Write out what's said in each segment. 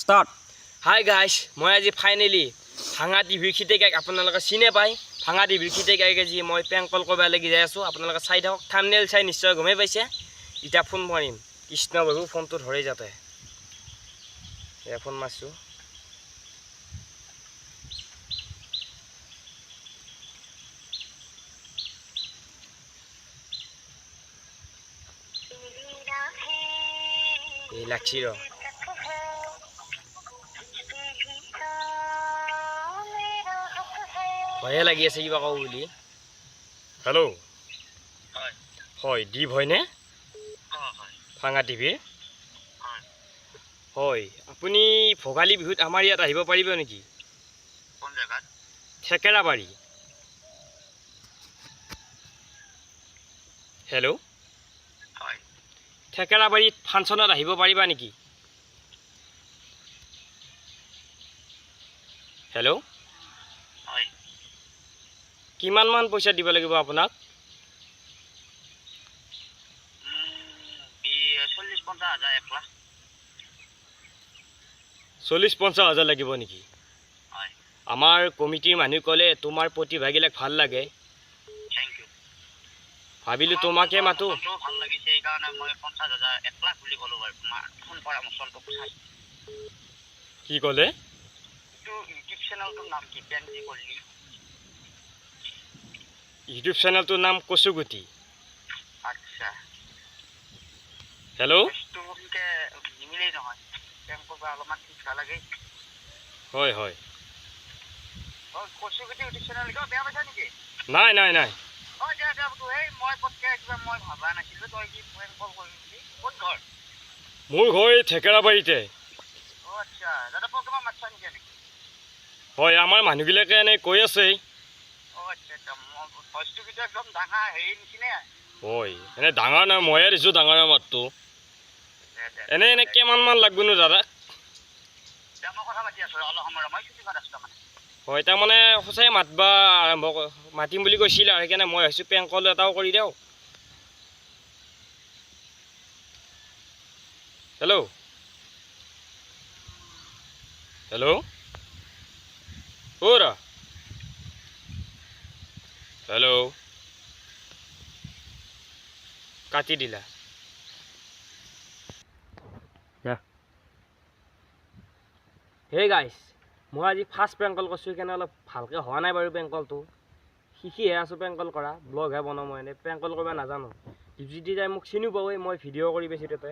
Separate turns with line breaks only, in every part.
Start. Hi guys, মই আজি finally ভাঙা টিভিৰ খিটেক আপোনালোকে চিনে পায়। ভাঙা টিভিৰ খিটেক আজি মই প্ৰেংক কল কৰিব লাগি যাই আছো। আপোনালোকে চাই থাকক, থাম্বনেল চাই নিশ্চয় গমে পাইছে। ইটা ফোন মাৰিম, কৃষ্ণ বাবু ফোনটো ধৰে যাতে। এ ফোন মাৰছো। এই লাগছি ৰ ভয়ে লাগি আছে কিবা কওঁ বুলি। হেল্ল' হয় দীপ হয়নে? ভাঙা টিভিৰ হয়, আপুনি ভোগালী বিহুত আমাৰ ইয়াত আহিব পাৰিব নেকি?
কোন জায়গাত?
থেকেৰাবাৰী। হেল্ল'
হয়।
থেকেৰাবাৰীত ফাংচনত আহিব পাৰিবা নেকি? হেল্ল'
হয়।
কিমান মান পইচা দিব লাগিব আপোনাক?
40-50 হাজাৰ 1 লাখ।
40-50 হাজাৰ লাগিব নেকি?
হয়।
আমাৰ কমিটিৰ মানুহ ক'লে তোমাৰ প্ৰতিভাগিলাক ভাল লাগে,
থ্যাংক ইউ।
ভাবিলোঁ তোমাকে মাতো।
ভাল লাগিছে এই কাৰণে মই 50 হাজাৰ 1 লাখ বুলি ক'লো বাৰু। তোমাৰ ফোন পৰামৰ্শটো চাই।
কি ক'লে?
এইটো ইউটিউব চেনেলটোৰ নাম কি? পেনজি কলি।
ইউটিউব চেনেলটোৰ নাম কচুগুটি।
আচ্ছা।
হেল্ল'
বস্তু কি নিমিলেই নহয়। পেংকৰ পৰা অলপমান শিক্ষা লাগে।
হয় হয়।
কচুগুটি ইউটিউব চেনেল কিয় বেয়া পাইছা নেকি?
নাই নাই নাই।
হয় দে দে বোলো, এই মই পটকে কিবা মই ভাবা নাছিলোঁ তই কি পেংক কল কৰিম বুলি। ক'ত ঘৰ?
মোৰ ঘৰ এই থেকেৰাবাৰীতে।
অ' আচ্ছা, দাদা প্ৰগ্ৰাম মাতছা নেকি এনেকৈ?
হয়, আমাৰ মানুহবিলাকে এনেই কৈ আছে।
অ' আচ্ছা আচ্ছা, ভইচটো কিন্তু একদম ডাঙৰ হেৰি নিচিনাই।
হয়, এনে ডাঙৰ নাই, ময়ে দিছোঁ ডাঙৰ মাতটো। এনে এনে কিমান মান লাগবনো দাদা?
মই কথা পাতি আছোঁ অলপ সময়, মই ছুটি ঘৰত আছোঁ মানে।
হয়, তাৰমানে সঁচাই মাতবা মাতিম বুলি কৈছিল আৰু সেইকাৰণে মই ভাবিছোঁ প্ৰেংক কল এটাও কৰি দিওঁ। Hello' hello' ক'ৰা? হেল্ল' কাটি দিলা। হেই গাইছ, মই আজি ফাৰ্ষ্ট প্ৰেংক কল কৰিছোঁ, সেইকাৰণে অলপ ভালকৈ হোৱা নাই বাৰু প্ৰেংক কলটো। শিকিহে আছোঁ প্ৰেংক কল কৰা, ব্লগহে বনাওঁ মই, এনেই প্ৰেংক কল কৰিব নাজানো। যদি যাই মোক চিনিও পাবই, মই ভিডিঅ' কৰি পাইছোঁ তাতে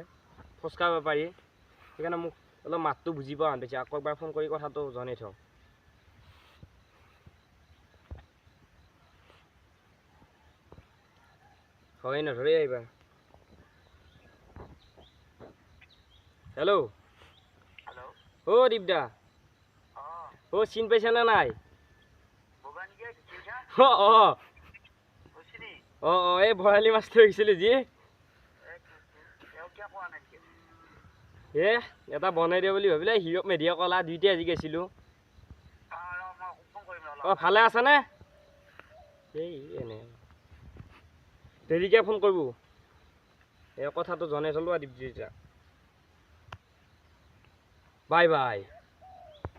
ফচকাব পাৰি, সেইকাৰণে মোক অলপ মাতটো বুজি পোৱা হেন পাইছে। আকৌ এবাৰ ফোন কৰি কথাটো জনাই থওঁ। হয় নধৰে এইবাৰ। হেল্ল'
হেল্ল'
অ' দীপদা,
অঁ
অ' চিন পাইছানে নাই?
ভবানীকে দেখিছা?
অঁ অঁ
কৈছিলি
অঁ অঁ, এই ভৰালি মাছটো আহিছিলোঁ যি।
তেওঁ কিয় কোৱা নাই নেকি?
এটা বনাই দিয়া বুলি ভাবিলে, হিৰক মেধিয়া কলা দুইটাই আজি গৈছিলোঁ।
মই ফোন কৰিম
অঁ, ভালে আছানে? এই এনে দেৰিকৈ ফোন কৰিব, এই কথাটো জনাই থলোঁ আৰু দীপজিতা। Bye bye.